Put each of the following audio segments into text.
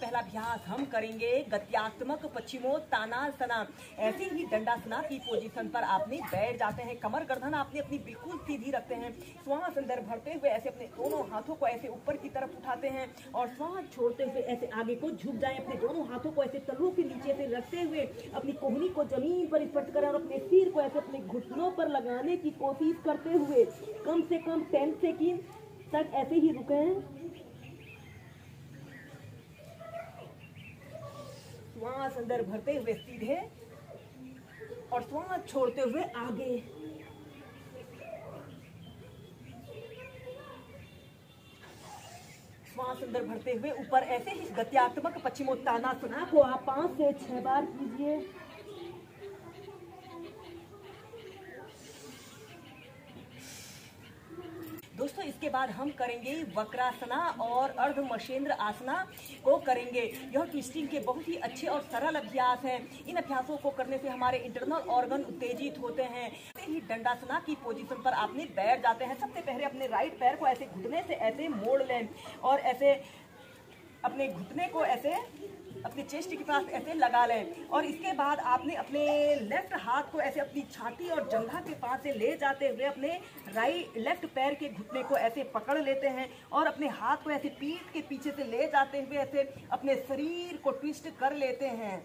पहला अभ्यास हम करेंगे गत्यात्मक पश्चिमोत्तानासना। ऐसे ही दंडासना की पोजीशन पर आपने बैठ जाते हैं, कमर गर्दन आपने अपनी बिल्कुल सीधी रखते हैं, श्वास अंदर भरते हुए ऐसे अपने दोनों हाथों को ऐसे ऊपर की तरफ उठाते हैं और श्वास छोड़ते हुए ऐसे आगे को झुक जाएं। अपने दोनों हाथों को ऐसे तलुओं के नीचे से रखते हुए अपनी कोहनी को जमीन पर स्पर्श करें और अपने सिर को ऐसे अपने घुटनों पर लगाने की कोशिश करते हुए कम से कम 10 सेकंड तक ऐसे ही रुकें। श्वास अंदर भरते हुए सीधे और श्वास छोड़ते हुए आगे। श्वास अंदर भरते हुए ऊपर। ऐसे ही गत्यात्मक पश्चिमोत्तानासना को आप 5 से 6 बार कीजिए। दोस्तों इसके बाद हम करेंगे वक्रासना और अर्धमर्शेंद्र आसना को करेंगे। यह ट्विस्टिंग के बहुत ही अच्छे और सरल अभ्यास हैं। इन अभ्यासों को करने से हमारे इंटरनल ऑर्गन उत्तेजित होते हैं। ऐसे ही दंडासना की पोजीशन पर आपने बैठ जाते हैं। सबसे पहले अपने राइट पैर को ऐसे घुटने से ऐसे मोड़ लें और ऐसे अपने घुटने को ऐसे अपने चेस्ट के पास ऐसे लगा लें और इसके बाद आपने अपने लेफ्ट हाथ को ऐसे अपनी छाती और जंघा के पास से ले जाते हुए अपने लेफ्ट पैर के घुटने को ऐसे पकड़ लेते हैं और अपने हाथ को ऐसे पीठ के पीछे से ले जाते हुए ऐसे अपने शरीर को ट्विस्ट कर लेते हैं।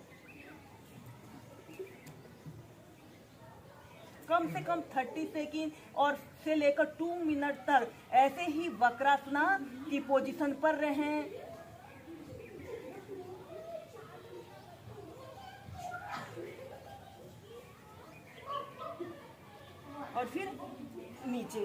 कम से कम 30 सेकंड और से लेकर 2 मिनट तक ऐसे ही वक्रासना की पोजीशन पर रहें। और फिर नीचे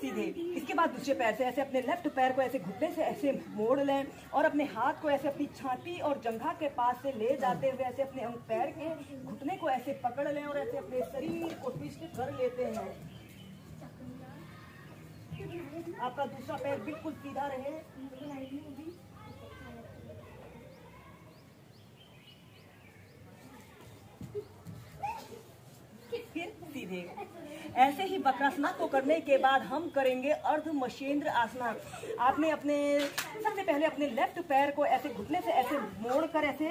सीधे। इसके बाद दूसरे पैर से ऐसे अपने लेफ्ट पैर को ऐसे घुटने से ऐसे मोड़ लें और अपने हाथ को ऐसे अपनी छाती और जंघा के पास से ले जाते हुए ऐसे अपने पैर के घुटने को ऐसे पकड़ लें और ऐसे अपने शरीर को ट्विस्ट कर लेते हैं। आपका दूसरा पैर बिल्कुल सीधा रहे। फिर सीधे। ऐसे ही वक्रासना को करने के बाद हम करेंगे अर्धमर्शेंद्र आसना। आपने अपने सबसे पहले अपने लेफ्ट पैर को ऐसे घुटने से ऐसे मोड़कर ऐसे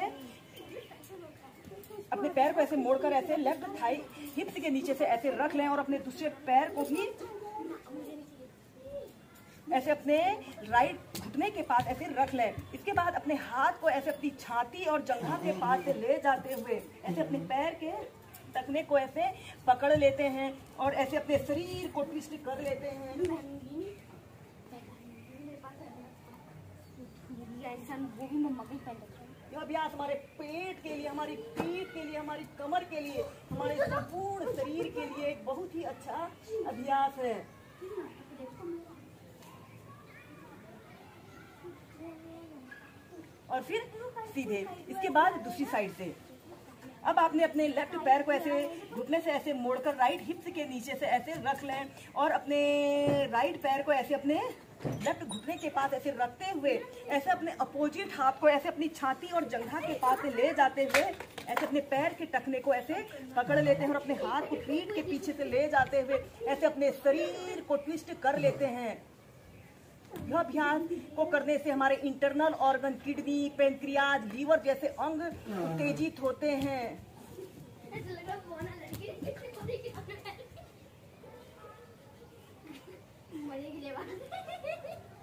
अपने पैर को ऐसे मोड़कर ऐसे लेफ्ट थाई हिप्स के नीचे से ऐसे रख लें और अपने दूसरे पैर को भी ऐसे अपने राइट घुटने के पास ऐसे रख लें। इसके बाद अपने हाथ को ऐसे अपनी छाती और जंघा के पास से ले जाते हुए ऐसे अपने पैर के टखने को ऐसे पकड़ लेते हैं और ऐसे अपने शरीर को ट्विस्ट कर लेते हैं। यह अभ्यास हमारे पेट के लिए, हमारी पीठ के लिए, हमारी कमर के लिए, हमारे संपूर्ण शरीर के लिए एक बहुत ही अच्छा अभ्यास है। और फिर सीधे। इसके बाद दूसरी साइड से अब आपने अपने लेफ्ट पैर को ऐसे घुटने से ऐसे मोड़कर राइट हिप्स के नीचे से ऐसे रख लें और अपने राइट पैर को ऐसे अपने लेफ्ट घुटने के पास ऐसे रखते हुए ऐसे अपने अपोजिट हाथ को ऐसे अपनी छाती और जंघा के पास से ले जाते हुए ऐसे अपने पैर के टखने को ऐसे पकड़ लेते हैं और अपने हाथ को पीठ के पीछे से ले जाते हुए ऐसे अपने शरीर को ट्विस्ट कर लेते हैं। यह अभ्यास को करने से हमारे internal organ, kidney, pancreas, liver जैसे अंग उत्तेजित होते हैं।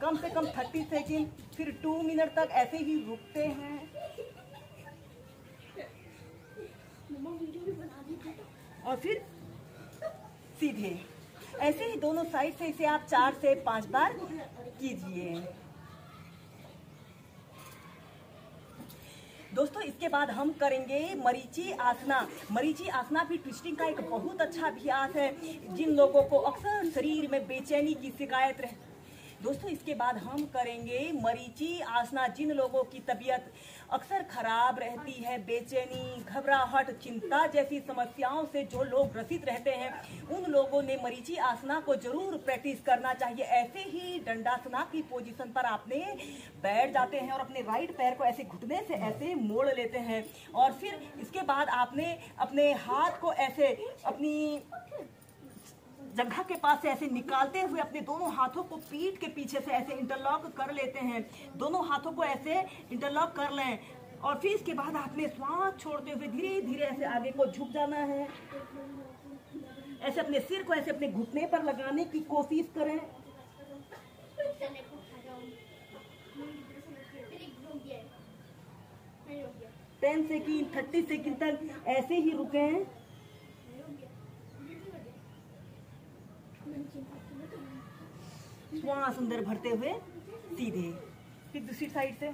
कम से कम 30 सेकंड फिर 2 मिनट तक ऐसे ही रुकते हैं। और फिर सीधे। ऐसे ही दोनों साइड से इसे आप 4 से 5 बार कीजिए। दोस्तों इसके बाद हम करेंगे मरीची आसना। मरीची आसना भी ट्विस्टिंग का एक बहुत अच्छा अभ्यास है। जिन लोगों को अक्सर शरीर में बेचैनी की शिकायत रहे, दोस्तों इसके बाद हम करेंगे मरीची आसना। जिन लोगों की तबीयत अक्सर खराब रहती है, बेचैनी, घबराहट, चिंता जैसी समस्याओं से जो लोग ग्रसित रहते हैं, उन लोगों ने मरीची आसना को जरूर प्रैक्टिस करना चाहिए। ऐसे ही दंडासना की पोजीशन पर आपने बैठ जाते हैं और अपने राइट पैर को ऐसे घुटने से ऐसे मोड़ लेते हैं और फिर इसके बाद आपने अपने हाथ को ऐसे अपनी जगह के पास से ऐसे निकालते हुए अपने दोनों हाथों को पीठ के पीछे से ऐसे इंटरलॉक कर लेते हैं। दोनों हाथों को ऐसे इंटरलॉक कर लें और फिर इसके बाद आपने श्वास छोड़ते हुए धीरे धीरे ऐसे आगे को झुक जाना है। ऐसे अपने सिर को ऐसे अपने घुटने पर लगाने की कोशिश करें। 10 सेकंड 30 सेकंड तक ऐसे ही रुके। श्वास अंदर भरते हुए सीधे। फिर दूसरी साइड से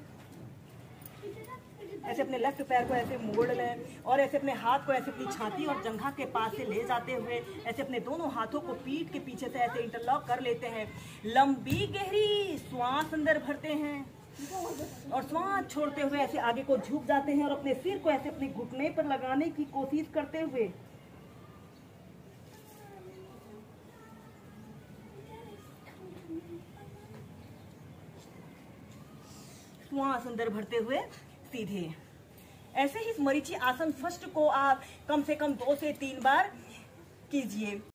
ऐसे अपने लेफ्ट पैर को ऐसे मोड़ लें और ऐसे अपने हाथ को ऐसे अपनी छाती और जंघा के पास से ले जाते हुए ऐसे अपने दोनों हाथों को पीठ के पीछे से ऐसे इंटरलॉक कर लेते हैं। लंबी गहरी श्वास अंदर भरते हैं और श्वास छोड़ते हुए ऐसे आगे को झुक जाते हैं और अपने सिर को ऐसे अपने घुटने पर लगाने की कोशिश करते हुए श्वास अंदर भरते हुए सीधे। ऐसे ही मरीची आसन फर्स्ट को आप कम से कम 2 से 3 बार कीजिए।